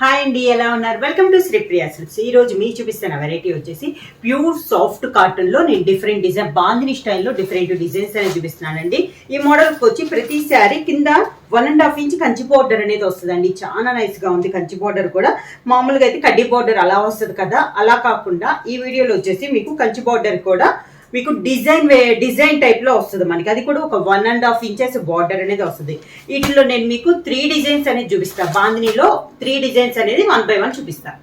Hi అండి, ఎలా ఉన్నారు? Welcome to Sripriya silks. ఈ రోజు మీకు చూపిస్తున్న వెరైటీ వచ్చేసి ప్యూర్ సాఫ్ట్ కాటన్ లో నేను డిఫరెంట్ డిజైన్ బాందిని స్టైల్లో డిఫరెంట్ డిజైన్స్ అనేది చూపిస్తున్నానండి. ఈ మోడల్కి వచ్చి ప్రతి శారీ కింద 1.5 ఇంచ్ కంచి బోర్డర్ అనేది వస్తుందండి. చాలా నైస్ గా ఉంది. కంచి బోర్డర్ కూడా మామూలుగా అయితే కడ్డీ బోర్డర్ అలా వస్తుంది కదా, అలా కాకుండా ఈ వీడియోలో వచ్చేసి మీకు కంచి బోర్డర్ కూడా మీకు డిజైన్ టైప్ లో వస్తుంది మనకి. అది కూడా ఒక 1.5 ఇంచెస్ బార్డర్ అనేది వస్తుంది. వీటిలో నేను మీకు 3 డిజైన్స్ అనేది చూపిస్తాను. బాందినిలో 3 డిజైన్స్ అనేది 1 by 1 చూపిస్తాను.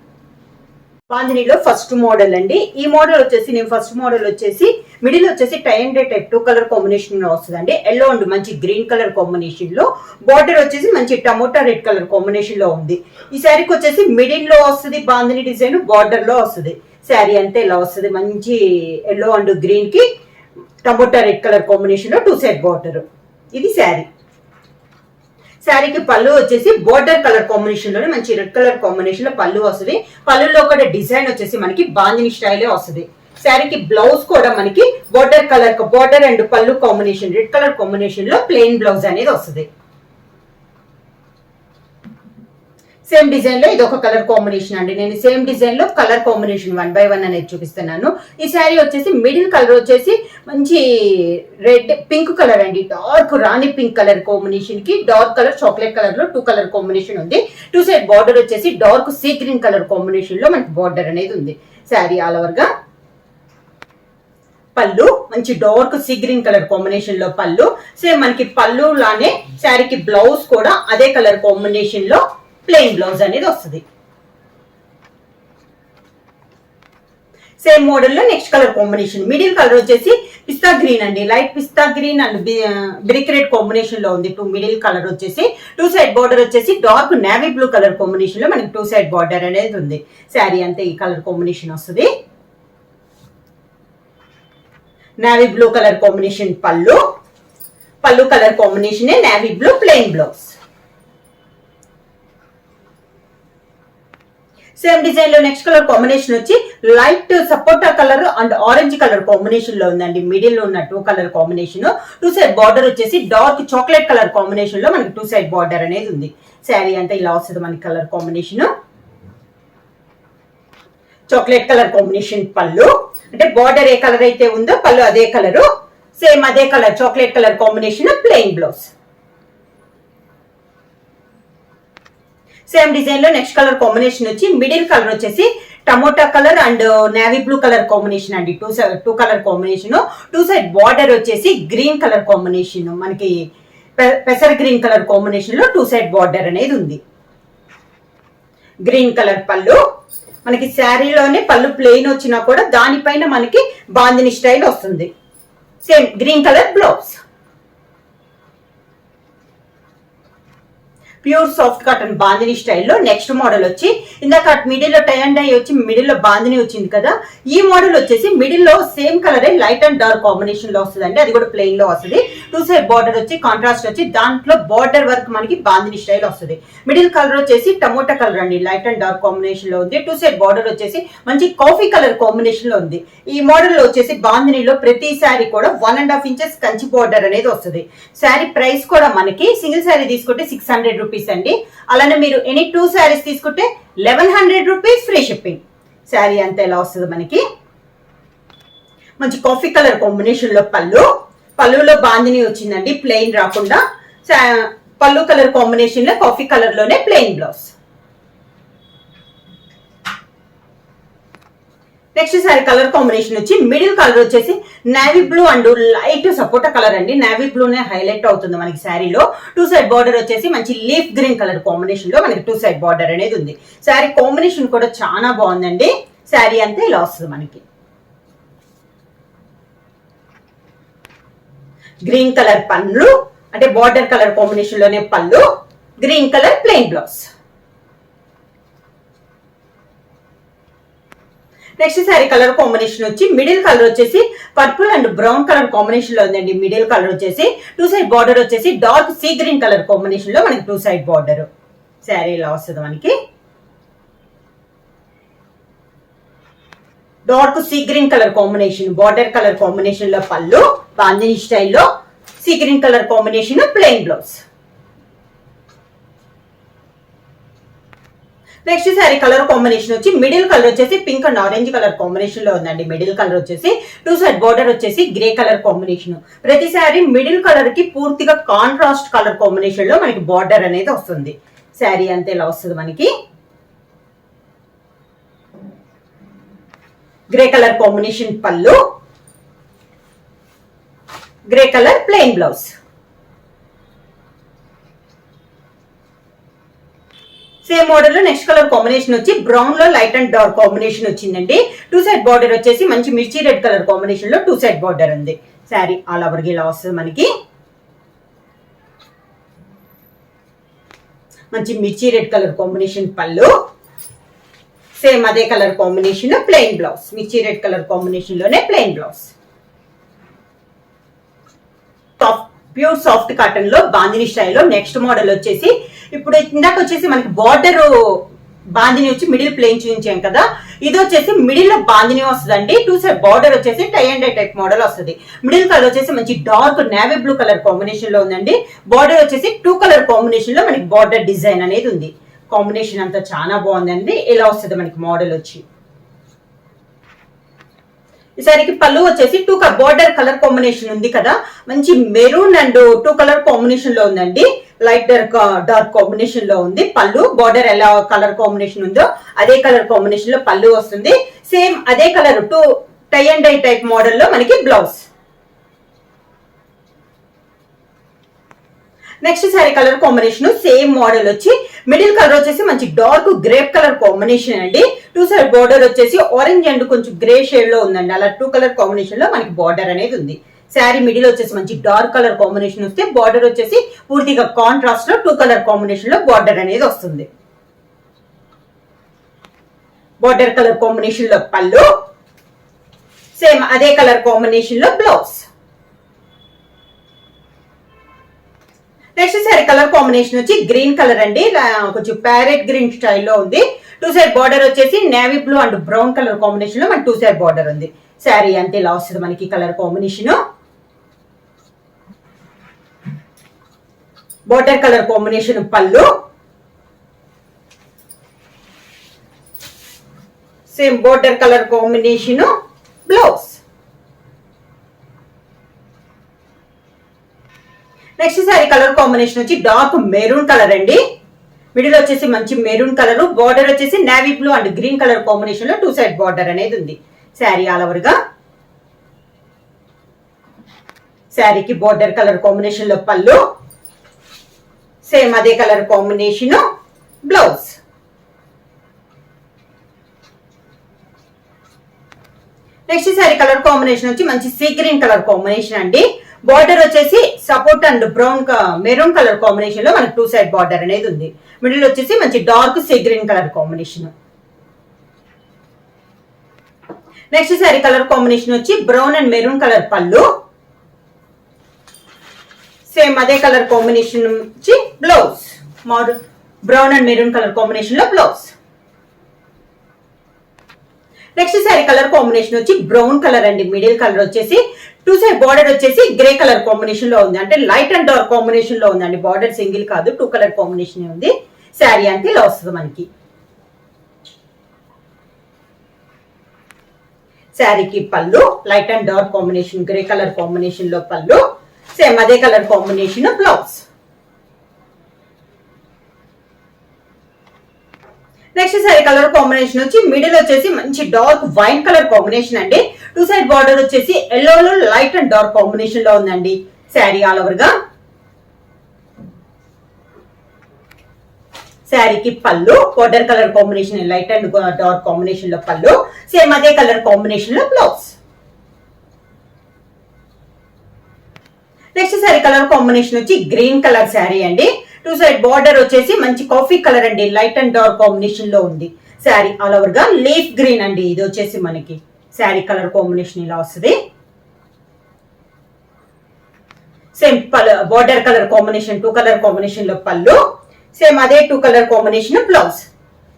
బాందినిలో ఫస్ట్ మోడల్ అండి. ఈ మోడల్ వచ్చేసి నేను ఫస్ట్ మోడల్ వచ్చేసి మిడిల్ వచ్చేసి tie and type 2 colour combination లో వస్తుందండి. ఎల్లో అండ్ మంచి గ్రీన్ కలర్ కాంబినేషన్ లో, బార్డర్ వచ్చేసి మంచి టమోటా రెడ్ కలర్ కాంబినేషన్ లో ఉంది. ఈ శారీకి వచ్చేసి మిడిల్ లో వస్తుంది బాందిని డిజైన్, బార్డర్ లో వస్తుంది. శారీ అంతే ఇలా వస్తుంది. మంచి ఎల్లో అండ్ గ్రీన్ కి టమోటా రెడ్ కలర్ కాంబినేషన్ లో 2 సైడ్ బార్డర్. ఇది శారీ. శారీకి పళ్ళు వచ్చేసి బోర్డర్ కలర్ కాంబినేషన్ లోనే మంచి రెడ్ కలర్ కాంబినేషన్ లో పళ్ళు వస్తుంది. పళ్ళులో కూడా డిజైన్ వచ్చేసి మనకి బాందిని స్టైలే వస్తుంది. శారీకి బ్లౌజ్ కూడా మనకి బోర్డర్ అండ్ పళ్ళు కాంబినేషన్ రెడ్ కలర్ కాంబినేషన్ లో ప్లెయిన్ బ్లౌజ్ అనేది వస్తుంది. సేమ్ డిజైన్ లో ఇది ఒక కలర్ కాంబినేషన్ అండి. నేను సేమ్ డిజైన్ లో కలర్ కాంబినేషన్ 1 by 1 అనేది చూపిస్తున్నాను. ఈ శారీ వచ్చేసి మిడిల్ కలర్ వచ్చేసి మంచి రెడ్ పింక్ కలర్ అండి. డార్క్ రాణి పింక్ కలర్ కాంబినేషన్ కి డార్క్ కలర్ చాక్లెట్ కలర్ లో 2 కలర్ కాంబినేషన్ ఉంది. 2 సైడ్ బార్డర్ వచ్చేసి dark sea green colour combination లో మనకి బార్డర్ అనేది ఉంది. శారీ ఆల్ ఓవర్ గా పళ్ళు మంచి dark sea green colour combination లో పళ్ళు. సేమ్ మనకి పళ్ళు లానే శారీకి బ్లౌజ్ కూడా అదే కలర్ కాంబినేషన్ లో ప్లెయిన్ బ్లౌజ్ అనేది వస్తుంది. సేమ్ మోడల్ లో next colour combination middle colour వచ్చేసి పిస్తా గ్రీన్ అండి. Light pista green and brick red combination లో ఉంది. మిడిల్ కలర్ వచ్చేసి 2 సైడ్ బార్డర్ వచ్చేసి dark navy blue colour combination లో మనకి 2 సైడ్ బార్డర్ అనేది ఉంది. శారీ అంతే ఈ కలర్ కాంబినేషన్ వస్తుంది. నేవీ బ్లూ కలర్ కాంబినేషన్ పళ్ళు colour combination navy blue plain blouse. Same design లో నెక్స్ట్ కలర్ కాంబినేషన్ వచ్చి light sapota colour and orange colour combination లో ఉందండి. మిడిల్ లో ఉన్న 2 కలర్ కాంబినేషన్. 2 సైడ్ బార్డర్ వచ్చేసి డార్క్ చాక్లెట్ కలర్ కాంబినేషన్ లో మనకి 2 సైడ్ బార్డర్ అనేది ఉంది. శారీ అంతా ఇలా వస్తుంది మనకి colour combination. Chocolate colour combination పళ్ళు, అంటే బార్డర్ ఏ కలర్ అయితే ఉందో పళ్ళు అదే కలరు. సేమ్ అదే colour chocolate colour combination plain blouse. Same design లో నెక్స్ట్ కలర్ కాంబినేషన్ వచ్చి మిడిల్ కలర్ వచ్చేసి tomato colour and navy blue colour combination అండి. 2 కలర్ కాంబినేషన్. 2 సైడ్ బార్డర్ వచ్చేసి గ్రీన్ కలర్ కాంబినేషన్ మనకి పెసర్ గ్రీన్ కలర్ కాంబినేషన్ లో 2 side border అనేది ఉంది. Green colour పళ్ళు మనకి శారీలోనే పళ్ళు ప్లెయిన్ వచ్చినా కూడా దానిపైన మనకి బాందిని స్టైల్ వస్తుంది. Same green colour blouse. Pure soft cotton bandhani స్టైల్లో నెక్స్ట్ మోడల్ వచ్చి ఇందాక మిడిల్ లో టై అండ్ డై వచ్చి మిడిల్ లో బాందిని వచ్చింది కదా, ఈ మోడల్ వచ్చేసి మిడిల్ లో సేమ్ కలరే లైట్ అండ్ డార్క్ కాంబినేషన్ లో వస్తుంది. అది కూడా ప్లెయిన్ లో వస్తుంది. 2 సైడ్ బార్డర్ వచ్చి కాంట్రాస్ట్ వచ్చి దాంట్లో బార్డర్ వర్క్ మనకి బాందిని స్టైల్ వస్తుంది. మిడిల్ కలర్ వచ్చేసి టమోటా కలర్ అండి. లైట్ అండ్ డార్క్ కాంబినేషన్ లో ఉంది. 2 సైడ్ బార్డర్ వచ్చేసి మంచి కాఫీ కలర్ కాంబినేషన్ లో ఉంది. ఈ మోడల్ లో వచ్చేసి బాందినిలో ప్రతి శారీ కూడా 1.5 ఇంచెస్ కంచి బార్డర్ అనేది వస్తుంది. శారీ ప్రైస్ కూడా మనకి సింగిల్ శారీ తీసుకుంటే 600 రూపీస్ అండి. అలానే మీరు ఎనీ 2 శారీస్ తీసుకుంటే 1100 రూపీస్ ఫ్రీ షిప్పింగ్. శారీ అంతా ఎలా వస్తుంది మనకి మంచి కాఫీ కలర్ కాంబినేషన్ లో పళ్ళులో బాందిని వచ్చిందండి, ప్లెయిన్ రాకుండా. పళ్ళు కలర్ కాంబినేషన్ లో కాఫీ కలర్ లోనే plain blouse. Next sari colour combination వచ్చి మిడిల్ కలర్ వచ్చేసి navy blue and light sapota colour అండి. నేవీ బ్లూనే హైలైట్ అవుతుంది మనకి శారీలో. 2 సైడ్ బార్డర్ వచ్చేసి మంచి లీఫ్ గ్రీన్ కలర్ కాంబినేషన్ లో మనకి 2 సైడ్ బార్డర్ అనేది ఉంది. శారీ కాంబినేషన్ కూడా చాలా బాగుందండి. శారీ అంతా ఇలా వస్తుంది మనకి. గ్రీన్ కలర్ పళ్ళు, అంటే బార్డర్ కలర్ కాంబినేషన్ లోనే పళ్ళు, green colour plain blouse. Next sari colour combination వచ్చి మిడిల్ కలర్ వచ్చేసి purple and brown colour combination లో ఉందండి. మిడిల్ కలర్ వచ్చేసి 2 సైడ్ బార్డర్ వచ్చేసి dark sea green colour combination లో మనకి 2 సైడ్ బార్డర్. శారీ ఇలా వస్తుంది మనకి. Dark sea green colour combination border colour combination లో పళ్ళు, బాందిని స్టైల్లో see green colour combination plain blouse. Next sari colour combination వచ్చి మిడిల్ కలర్ వచ్చేసి pink and orange colour combination లో ఉందండి. మిడిల్ కలర్ వచ్చేసి 2 సైడ్ బోర్డర్ వచ్చేసి గ్రే కలర్ కాంబినేషన్. ప్రతి శారీ మిడిల్ కలర్ కి పూర్తిగా కాంట్రాస్ట్ కలర్ కాంబినేషన్ లో మనకి బార్డర్ అనేది వస్తుంది. శారీ అంతే ఇలా వస్తుంది మనకి. గ్రే కలర్ కాంబినేషన్ పళ్ళు, grey colour plain blouse. Same model లో నెక్స్ట్ కలర్ కాంబినేషన్ వచ్చి బ్రౌన్ లో లైట్ అండ్ డార్క్ కాంబినేషన్ వచ్చిందండి. 2 సైడ్ బార్డర్ వచ్చేసి మంచి మిర్చి రెడ్ కలర్ కాంబినేషన్ లో 2 సైడ్ బార్డర్ ఉంది. శారీ ఆల్ ఓవర్ గా ఇలా వస్తుంది మనకి. మంచి మిర్చి రెడ్ కలర్ కాంబినేషన్ పళ్ళు, సేమ్ అదే కలర్ కాంబినేషన్ లో ప్లెయిన్ బ్లౌజ్. మిర్చి రెడ్ కలర్ కాంబినేషన్ లోనే plain blouse. Pure soft cotton లో బాందిని స్టైల్లో నెక్స్ట్ మోడల్ వచ్చేసి, ఇప్పుడు ఇందాక వచ్చేసి మనకి బార్డర్ బాందిని వచ్చి మిడిల్ ప్లేన్ చూపించాం కదా, ఇది వచ్చేసి మిడిల్ లో బాందిని వస్తుందండి. 2 సైడ్ బార్డర్ వచ్చేసి tie and dye type model వస్తుంది. మిడిల్ కలర్ వచ్చేసి మంచి dark navy blue colour combination లో ఉందండి. బార్డర్ వచ్చేసి 2 కలర్ కాంబినేషన్ లో మనకి బార్డర్ డిజైన్ అనేది ఉంది. కాంబినేషన్ అంతా చాలా బాగుందండి. ఇలా వస్తుంది మనకి మోడల్ వచ్చి. ఈసారికి పళ్ళు వచ్చేసి 2 బార్డర్ కలర్ కాంబినేషన్ ఉంది కదా, మంచి మెరూన్ అండ్ 2 కలర్ కాంబినేషన్ లో ఉందండి. లైట్ డార్క్ కాంబినేషన్ లో ఉంది పళ్ళు. బార్డర్ ఎలా కలర్ కాంబినేషన్ ఉందో అదే కలర్ కాంబినేషన్ లో పళ్ళు వస్తుంది. సేమ్ అదే colour 2 tie and dye type model లో మనకి blouse. Next sari colour combination same model వచ్చి మిడిల్ కలర్ వచ్చేసి మంచి డార్క్ గ్రేప్ కలర్ కాంబినేషన్ అండి. 2 సైడ్ బార్డర్ వచ్చేసి ఆరెంజ్ అండ్ కొంచెం గ్రే షేడ్ లో ఉందండి. అలా 2 కలర్ కాంబినేషన్ లో మనకి బార్డర్ అనేది ఉంది. శారీ మిడిల్ వచ్చేసి మంచి డార్క్ కలర్ కాంబినేషన్ వస్తే బార్డర్ వచ్చేసి పూర్తిగా కాంట్రాస్ట్ లో 2 కలర్ కాంబినేషన్ లో బార్డర్ అనేది వస్తుంది. బార్డర్ కలర్ కాంబినేషన్ లో పళ్ళు, సేమ్ అదే కలర్ కాంబినేషన్ లో blouse. Next sari colour combination వచ్చి గ్రీన్ కలర్ అండి. కొంచెం ప్యారెట్ గ్రీన్ స్టైల్లో ఉంది. 2 సైడ్ బార్డర్ వచ్చేసి navy blue and brown colour combination లో మనకి 2 సైడ్ బార్డర్ ఉంది. శారీ అంతే ఇలా వస్తుంది మనకి colour combination. Border colour combination పళ్ళు, same border colour combination blouse. Next sari colour combination వచ్చి డార్క్ మెరూన్ కలర్ అండి. మిడిల్ వచ్చేసి మంచి మెరూన్ కలర్, బార్డర్ వచ్చేసి navy blue and green colour combination లో 2 సైడ్ బార్డర్ అనేది ఉంది. శారీ ఆల్ ఓవర్ గా. శారీకి బార్డర్ కలర్ కాంబినేషన్ లో పళ్ళు, సేమ్ అదే colour combination blouse. Next sari colour combination వచ్చి మంచి సీ గ్రీన్ కలర్ కాంబినేషన్ అండి. బార్డర్ వచ్చేసి support and brown maroon colour combination లో మనకి 2 సైడ్ బార్డర్ అనేది ఉంది. మిడిల్ వచ్చేసి మంచి dark sea green colour combination. Next sari colour combination వచ్చి బ్రౌన్ అండ్ మెరూన్ కలర్ పళ్ళు, సేమ్ అదే కలర్ కాంబినేషన్ వచ్చి blouse. Brown and maroon colour combination లో blouse. Next sari colour combination వచ్చి బ్రౌన్ కలర్ అండి. మిడిల్ కలర్ వచ్చేసి 2 సైడ్ బార్డర్ వచ్చేసి grey colour combination లో ఉంది. అంటే లైట్ అండ్ డార్క్ కాంబినేషన్ లో ఉందండి. బార్డర్ సింగిల్ కాదు, 2 కలర్ కాంబినేషన్ ఉంది. శారీ అంతే ఇలా వస్తుంది మనకి. శారీకి పళ్ళు light and dark combination grey colour combination లో పళ్ళు, సేమ్ అదే colour combination blouse. Next sari colour combination వచ్చి మిడిల్ వచ్చేసి మంచి డార్క్ వైన్ కలర్ కాంబినేషన్ అండి. 2 సైడ్ బార్డర్ వచ్చేసి ఎల్లోలో లైట్ అండ్ డార్క్ కాంబినేషన్ లో ఉందండి. శారీ ఆల్ ఓవర్ గా. శారీకి పళ్ళు border colour combination light and dark combination లో పళ్ళు, సేమ్ అదే కలర్ కాంబినేషన్ లో blouse. Next sari colour combination వచ్చి గ్రీన్ కలర్ శారీ అండి. 2 సైడ్ బార్డర్ వచ్చేసి మంచి కాఫీ కలర్ అండి. లైట్ అండ్ డార్క్ కాంబినేషన్ లో ఉంది. శారీ ఆల్ ఓవర్ గా లీఫ్ గ్రీన్ అండి. ఇది వచ్చేసి మనకి శారీ కలర్ కాంబినేషన్ ఇలా వస్తుంది. Same border colour combination 2 colour combination లో పళ్ళు, సేమ్ అదే 2 colour combination blouse.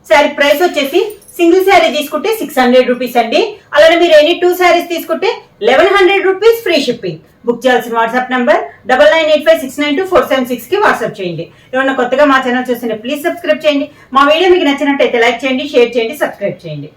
Sari price వచ్చేసి సింగిల్ శారీ తీసుకుంటే 600 రూపీస్ అండి. అలానే మీరు ఎనీ 2 శారీస్ తీసుకుంటే 1100 రూపీస్ ఫ్రీ షిప్పింగ్. బుక్ చేయాల్సిన వాట్సాప్ నంబర్ 9985692476 కి వాట్సాప్ చేయండి. ఏమన్నా కొత్తగా మా ఛానల్ చూస్తుంటే ప్లీజ్ సబ్స్క్రైబ్ చేయండి. మా వీడియో మీకు నచ్చినట్టయితే లైక్ చేయండి, షేర్ చేయండి, సబ్స్క్రైబ్ చేయండి.